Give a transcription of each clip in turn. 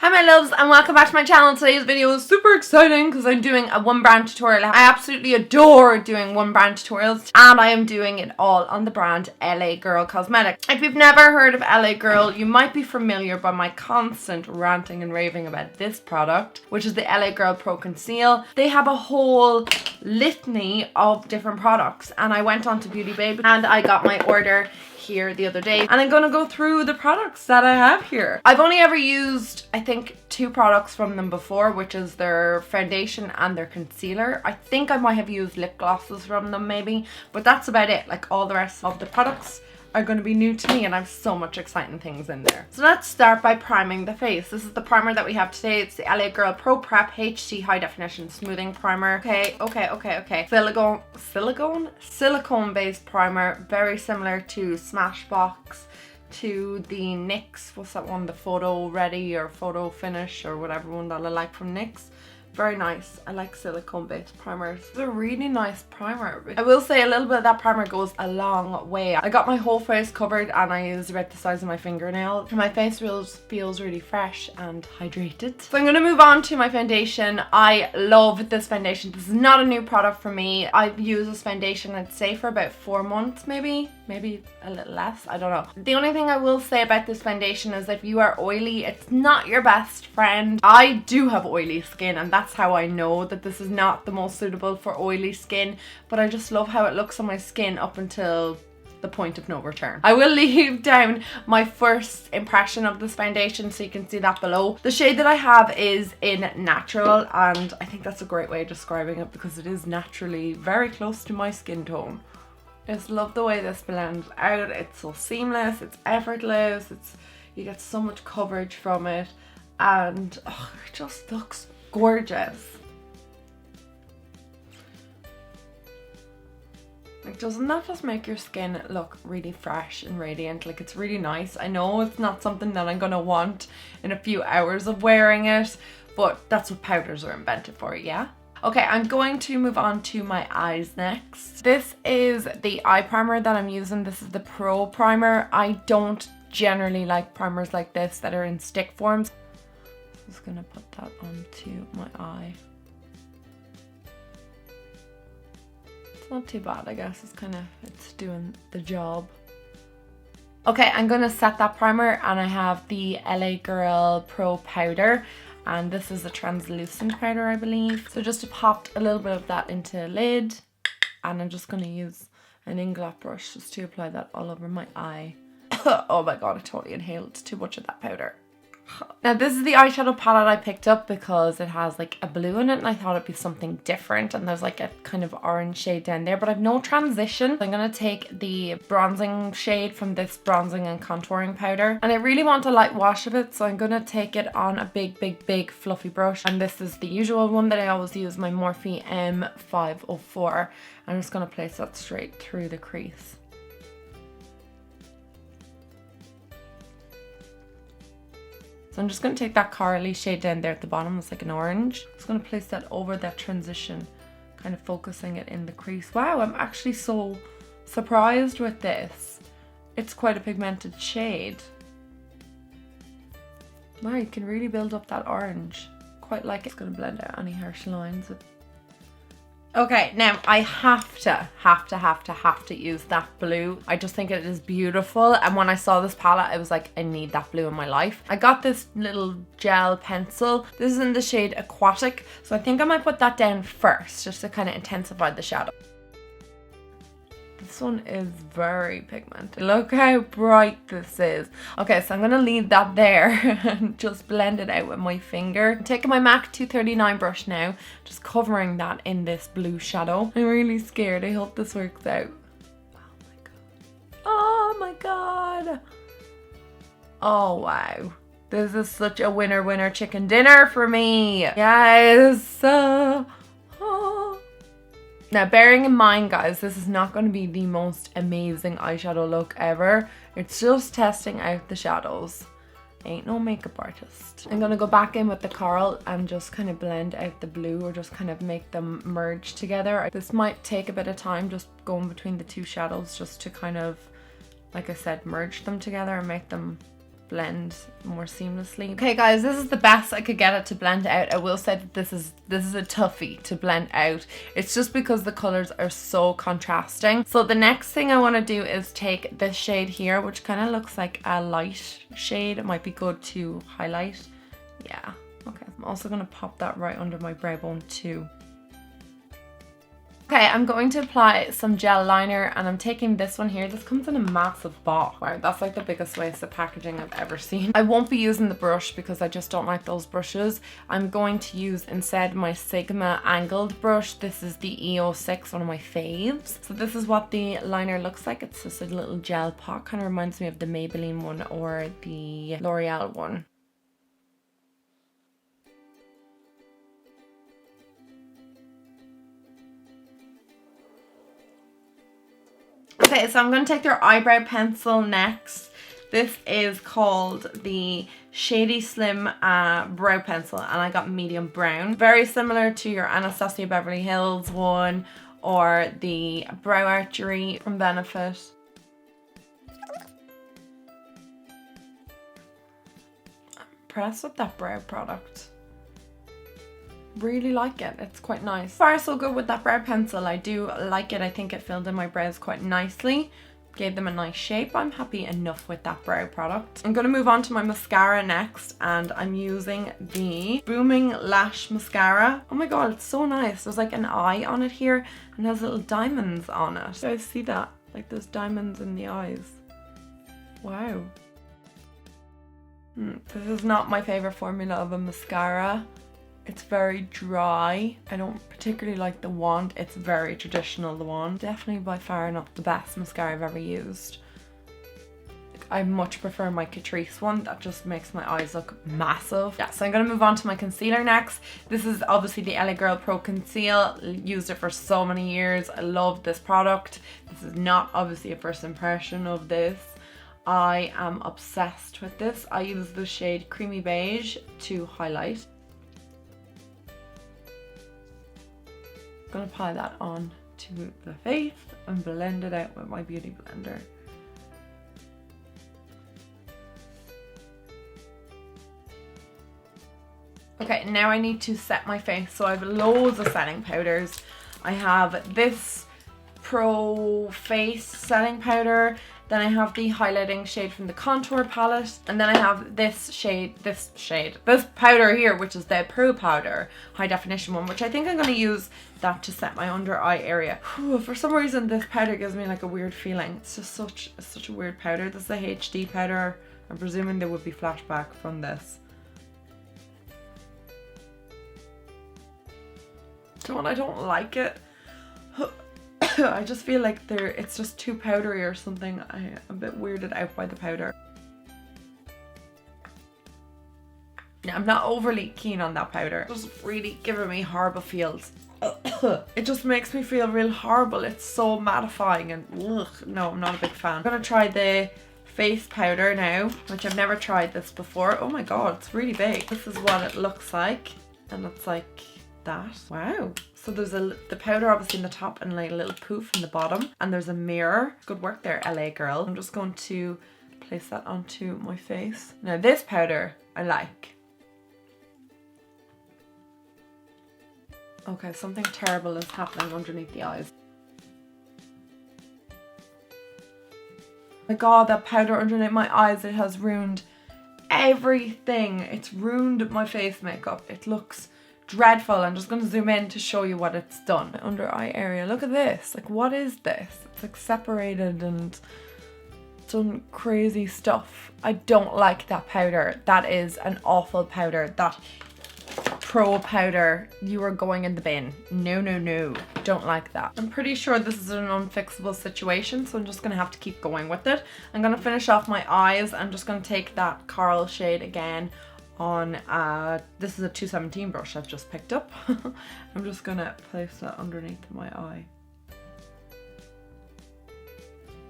Hi my loves and welcome back to my channel. Today's video is super exciting because I'm doing a one brand tutorial. I absolutely adore doing one brand tutorials and I am doing it all on the brand LA Girl Cosmetics. If you've never heard of LA Girl, you might be familiar by my constant ranting and raving about this product, which is the LA Girl Pro Conceal. They have a whole litany of different products and I went on to Beauty Babe and I got my order here the other day and I'm going to go through the products that I have here. I've only ever used, I think, 2 products from them before, which is their foundation and their concealer. I think I might have used lip glosses from them maybe, but that's about it. Like, all the rest of the products are going to be new to me and I have so much exciting things in there. So let's start by priming the face. This is the primer that we have today. It's the LA Girl Pro Prep HD High Definition Smoothing Primer. Okay. Silicone based primer, very similar to Smashbox, to the NYX, what's that one, the Photo Ready or Photo Finish or whatever one that I like from NYX. Very nice. I like silicone based primers. It's a really nice primer. I will say a little bit of that primer goes a long way. I got my whole face covered and I used about the size of my fingernail. My face feels really fresh and hydrated. So I'm going to move on to my foundation. I love this foundation. This is not a new product for me. I've used this foundation, I'd say, for about 4 months maybe a little less, I don't know. The only thing I will say about this foundation is if you are oily, it's not your best friend. I do have oily skin and that's how I know that this is not the most suitable for oily skin, but I just love how it looks on my skin up until the point of no return. I will leave down my first impression of this foundation so you can see that below. The shade that I have is in Natural and I think that's a great way of describing it because it is naturally very close to my skin tone. I just love the way this blends out. It's so seamless, it's effortless, you get so much coverage from it and it just looks gorgeous. Like, doesn't that just make your skin look really fresh and radiant? Like, it's really nice. I know it's not something that I'm gonna want in a few hours of wearing it, but that's what powders are invented for, yeah? Okay, I'm going to move on to my eyes next. This is the eye primer that I'm using. This is the Pro Primer. I don't generally like primers like this that are in stick forms. I'm just gonna put that onto my eye. It's not too bad, I guess. It's doing the job. Okay, I'm gonna set that primer and I have the LA Girl Pro Powder. And this is a translucent powder, I believe. So just to pop a little bit of that into a lid. And I'm just going to use an inglot brush just to apply that all over my eye. Oh my god, I totally inhaled too much of that powder. Now this is the eyeshadow palette I picked up because it has like a blue in it and I thought it'd be something different, and there's like a kind of orange shade down there, but I've no transition. So I'm going to take the bronzing shade from this bronzing and contouring powder and I really want a light wash of it, so I'm going to take it on a big fluffy brush, and this is the usual one that I always use, my Morphe M504. I'm just going to place that straight through the crease. So I'm just going to take that corally shade down there at the bottom, it's like an orange. I'm just going to place that over that transition, kind of focusing it in the crease. Wow, I'm actually so surprised with this. It's quite a pigmented shade. Wow, you can really build up that orange. Quite like it. It's going to blend out any harsh lines. Okay, now I have to use that blue. I just think it is beautiful, and when I saw this palette I was like, I need that blue in my life. I got this little gel pencil. This is in the shade Aquatic, so I think I might put that down first just to kind of intensify the shadow. This one is very pigmented. Look how bright this is. Okay, so I'm going to leave that there and just blend it out with my finger. I'm taking my MAC 239 brush now, just covering that in this blue shadow. I'm really scared. I hope this works out. Oh my god. Oh wow. This is such a winner chicken dinner for me. Yes. Now, bearing in mind, guys, this is not going to be the most amazing eyeshadow look ever. It's just testing out the shadows. Ain't no makeup artist. I'm going to go back in with the coral and just kind of blend out the blue, or just kind of make them merge together. This might take a bit of time, just going between the two shadows, just to kind of, like I said, merge them together and make them blend more seamlessly. Okay guys, this is the best I could get it to blend out. I will say that this is a toughie to blend out. It's just because the colors are so contrasting. So the next thing I want to do is take this shade here, which kind of looks like a light shade. It might be good to highlight. Yeah, okay. I'm also going to pop that right under my brow bone too. Okay, I'm going to apply some gel liner, and I'm taking this one here. This comes in a massive box. Wow, that's like the biggest waste of packaging I've ever seen. I won't be using the brush because I just don't like those brushes. I'm going to use instead my Sigma angled brush. This is the EO6, one of my faves. So this is what the liner looks like. It's just a little gel pot. Kind of reminds me of the Maybelline one or the L'Oreal one. Okay, so I'm going to take their eyebrow pencil next. This is called the Shady Slim Brow Pencil, and I got medium brown. Very similar to your Anastasia Beverly Hills one or the Brow Archery from Benefit. I'm impressed with that brow product. Really like it. It's quite nice. So far so good with that brow pencil. I do like it. I think it filled in my brows quite nicely. Gave them a nice shape. I'm happy enough with that brow product. I'm going to move on to my mascara next, and I'm using the Booming Lash Mascara. Oh my god, it's so nice. There's like an eye on it here and has little diamonds on it. You guys see that? Like there's diamonds in the eyes. Wow. This is not my favorite formula of a mascara. It's very dry. I don't particularly like the wand. It's very traditional, the wand. Definitely by far not the best mascara I've ever used. I much prefer my Catrice one. That just makes my eyes look massive. Yeah, so I'm going to move on to my concealer next. This is obviously the LA Girl Pro Conceal. Used it for so many years. I love this product. This is not obviously a first impression of this. I am obsessed with this. I use the shade Creamy Beige to highlight. Gonna apply that on to the face and blend it out with my beauty blender. Okay, now I need to set my face. So I have loads of setting powders. I have this Pro Face setting powder. Then I have the highlighting shade from the contour palette. And then I have this powder here, which is the Pro Powder high definition one, which I think I'm going to use that to set my under eye area. Whew, for some reason this powder gives me like a weird feeling. It's just such a weird powder. This is a HD powder. I'm presuming there would be flashback from this. So when I don't like it, I just feel like it's just too powdery or something. I'm a bit weirded out by the powder. Yeah, I'm not overly keen on that powder. It's just really giving me horrible feels. It just makes me feel real horrible. It's so mattifying and ugh, no, I'm not a big fan. I'm gonna try the face powder now, which I've never tried this before. Oh my god, it's really big. This is what it looks like, and it's like that. Wow. So there's the powder obviously in the top and like a little poof in the bottom, and there's a mirror. Good work there, LA girl. I'm just going to place that onto my face. Now this powder I like. Okay, something terrible is happening underneath the eyes. My god, that powder underneath my eyes, it has ruined everything. It's ruined my face makeup. It looks dreadful. I'm just going to zoom in to show you what it's done. My under eye area, look at this. Like, what is this? It's like separated and done crazy stuff. I don't like that powder. That is an awful powder. That Pro powder, you are going in the bin. No, no, no. Don't like that. I'm pretty sure this is an unfixable situation, so I'm just going to have to keep going with it. I'm going to finish off my eyes. I'm just going to take that coral shade again on, this is a 217 brush I've just picked up. I'm just going to place that underneath my eye.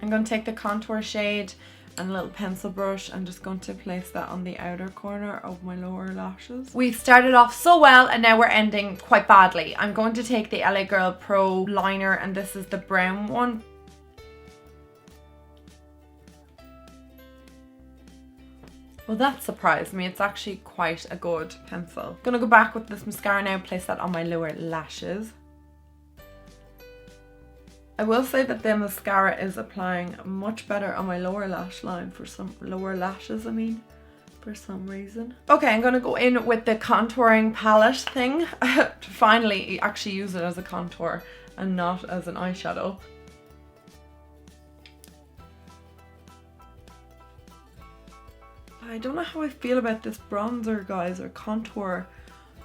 I'm going to take the contour shade and a little pencil brush. I'm just going to place that on the outer corner of my lower lashes. We started off so well and now we're ending quite badly. I'm going to take the LA Girl Pro liner, and this is the brown one. Well, that surprised me. It's actually quite a good pencil. Gonna go back with this mascara now, place that on my lower lashes. I will say that the mascara is applying much better on my lower lash line for some lower lashes, for some reason. Okay, I'm gonna go in with the contouring palette thing to finally actually use it as a contour and not as an eyeshadow. I don't know how I feel about this bronzer, guys, or contour.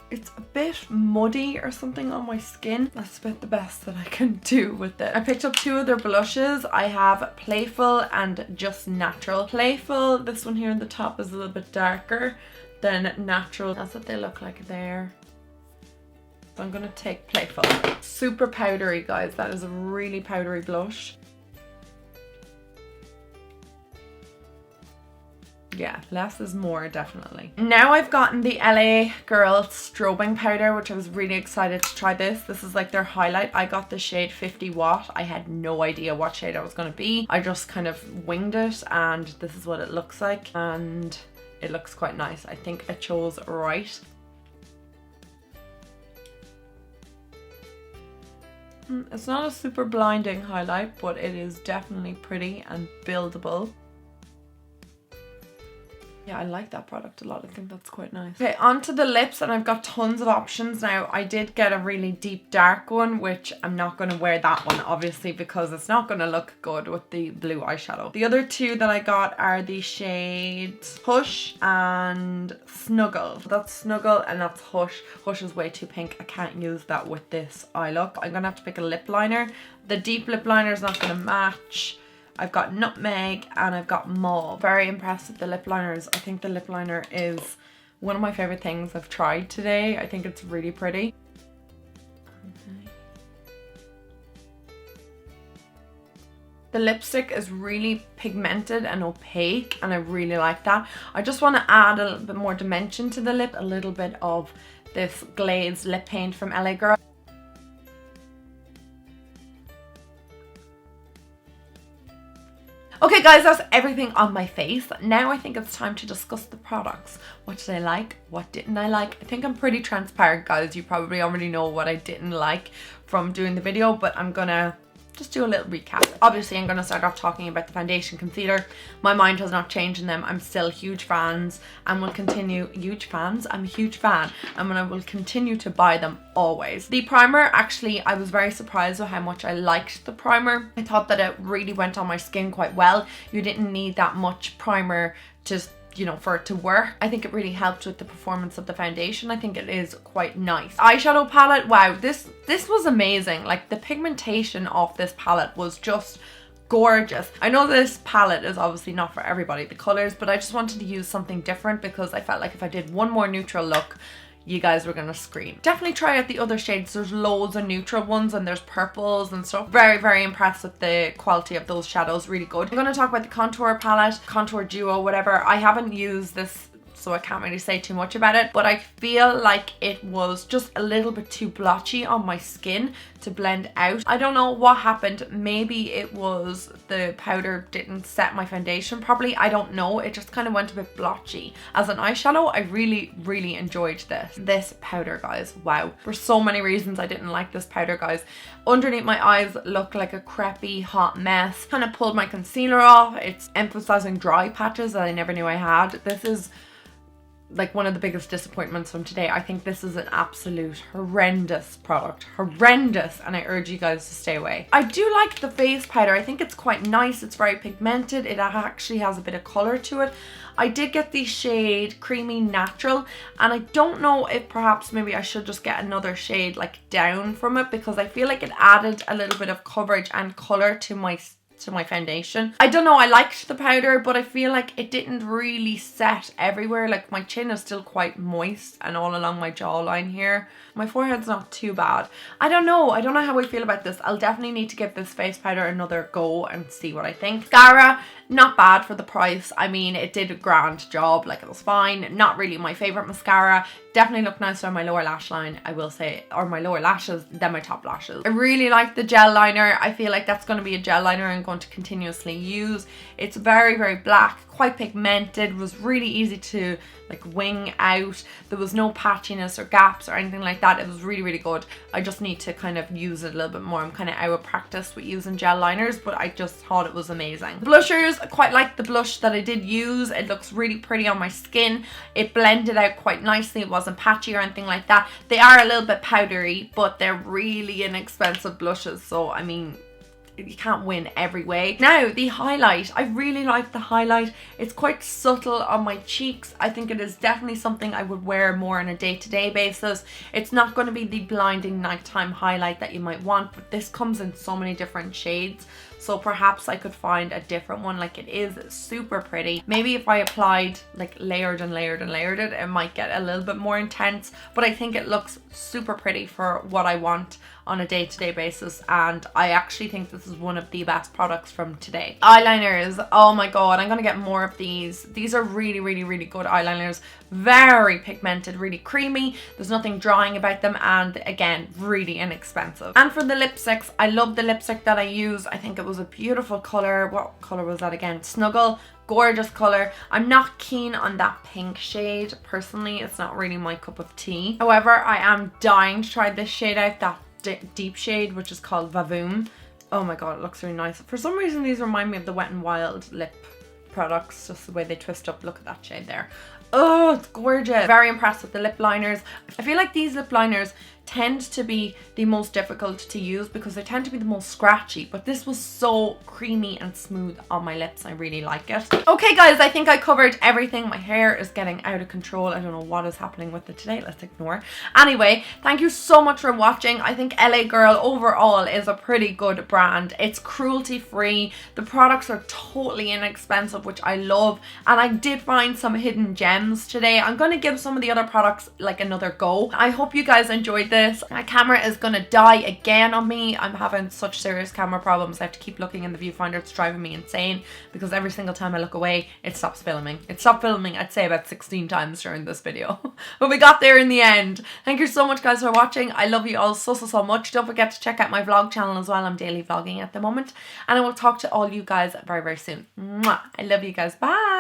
It's a bit muddy or something on my skin. That's about the best that I can do with it. I picked up two of their blushes. I have Playful and Just Natural. Playful, this one here on the top is a little bit darker than Natural. That's what they look like there. So I'm gonna take Playful. Super powdery, guys. That is a really powdery blush. Yeah, less is more, definitely. Now I've gotten the LA Girl strobing powder, which I was really excited to try this. This is like their highlight. I got the shade 50 Watt. I had no idea what shade I was going to be. I just kind of winged it, and this is what it looks like. And it looks quite nice. I think I chose right. It's not a super blinding highlight, but it is definitely pretty and buildable. Yeah, I like that product a lot. I think that's quite nice. Okay, onto the lips, and I've got tons of options now. I did get a really deep dark one, which I'm not going to wear that one, obviously, because it's not going to look good with the blue eyeshadow. The other two that I got are the shades Hush and Snuggle. That's Snuggle and that's Hush. Hush is way too pink. I can't use that with this eye look. I'm going to have to pick a lip liner. The deep lip liner is not going to match. I've got Nutmeg and I've got Mauve. Very impressed with the lip liners. I think the lip liner is one of my favorite things I've tried today. I think it's really pretty. Okay. The lipstick is really pigmented and opaque, and I really like that. I just want to add a little bit more dimension to the lip, a little bit of this glazed lip paint from LA Girl. Okay guys, that's everything on my face. Now I think it's time to discuss the products. What did I like? What didn't I like? I think I'm pretty transparent, guys. You probably already know what I didn't like from doing the video, but I'm gonna just do a little recap. Obviously, I'm going to start off talking about the foundation concealer. My mind has not changed in them. I'm still huge fans and will continue, I'm a huge fan, and I will continue to buy them always. The primer, actually, I was very surprised with how much I liked the primer. I thought that it really went on my skin quite well. You didn't need that much primer to, you know, for it to work. I think it really helped with the performance of the foundation. I think it is quite nice. Eyeshadow palette, wow, this was amazing. Like, the pigmentation of this palette was just gorgeous. I know this palette is obviously not for everybody, the colors, but I just wanted to use something different because I felt like if I did one more neutral look, you guys were gonna scream. Definitely try out the other shades. There's loads of neutral ones and there's purples and stuff. Very, very impressed with the quality of those shadows. Really good. I'm gonna talk about the contour palette, contour duo, whatever. I haven't used this, so I can't really say too much about it, but I feel like it was just a little bit too blotchy on my skin to blend out. I don't know what happened. Maybe it was the powder didn't set my foundation properly. I don't know. It just kind of went a bit blotchy. As an eyeshadow, I really, really enjoyed this powder, guys. Wow. For so many reasons, I didn't like this powder, guys. Underneath my eyes looked like a crepey hot mess. Kind of pulled my concealer off. It's emphasizing dry patches that I never knew I had. This is like one of the biggest disappointments from today. I think this is an absolute horrendous product. Horrendous, and I urge you guys to stay away. I do like the face powder. I think it's quite nice. It's very pigmented. It actually has a bit of color to it. I did get the shade Creamy Natural, and I don't know if perhaps maybe I should just get another shade like down from it, because I feel like it added a little bit of coverage and color to my foundation. I don't know, I liked the powder, but I feel like it didn't really set everywhere. Like, my chin is still quite moist and all along my jawline here. My forehead's not too bad. I don't know how I feel about this. I'll definitely need to give this face powder another go and see what I think. Mascara, not bad for the price. I mean, it did a grand job, like it was fine. Not really my favourite mascara. Definitely looked nicer on my lower lash line, I will say, or my lower lashes than my top lashes. I really like the gel liner. I feel like that's going to be a gel liner I'm going to continuously use. It's very, very black, quite pigmented, was really easy to like wing out. There was no patchiness or gaps or anything like that. It was really, really good. I just need to kind of use it a little bit more. I'm kind of out of practice with using gel liners, but I just thought it was amazing. The blushers, I quite like the blush that I did use. It looks really pretty on my skin. It blended out quite nicely. It wasn't patchy or anything like that. They are a little bit powdery, but they're really inexpensive blushes, so I mean, you can't win every way. Now, the highlight. I really like the highlight. It's quite subtle on my cheeks. I think it is definitely something I would wear more on a day-to-day basis. It's not going to be the blinding nighttime highlight that you might want, but this comes in so many different shades. So perhaps I could find a different one. Like, it is super pretty. Maybe if I applied like layered and layered and layered it, it might get a little bit more intense, but I think it looks super pretty for what I want on a day-to-day basis, and I actually think this is one of the best products from today. Eyeliners, oh my god, I'm gonna get more of these. These are really, really, really good eyeliners. Very pigmented, really creamy. There's nothing drying about them, and again, really inexpensive. And for the lipsticks, I love the lipstick that I use. I think it was a beautiful color. What color was that again? Snuggle. Gorgeous color. I'm not keen on that pink shade personally. It's not really my cup of tea. However, I am dying to try this shade out, that deep shade, which is called Vavoom. Oh my god, it looks really nice. For some reason, these remind me of the Wet n Wild lip products, just the way they twist up. Look at that shade there. Oh, it's gorgeous. Very impressed with the lip liners. I feel like these lip liners tend to be the most difficult to use because they tend to be the most scratchy, but this was so creamy and smooth on my lips. I really like it. Okay guys, I think I covered everything. My hair is getting out of control. I don't know what is happening with it today. Let's ignore. Anyway, thank you so much for watching. I think LA Girl overall is a pretty good brand. It's cruelty free. The products are totally inexpensive, which I love, and I did find some hidden gems today. I'm going to give some of the other products like another go. I hope you guys enjoyed this. My camera is gonna die again on me. I'm having such serious camera problems. I have to keep looking in the viewfinder. It's driving me insane because every single time I look away, it stops filming. It stopped filming, I'd say, about 16 times during this video. But we got there in the end. Thank you so much guys for watching. I love you all so much. Don't forget to check out my vlog channel as well. I'm daily vlogging at the moment. And I will talk to all you guys very, very soon. Mwah. I love you guys. Bye.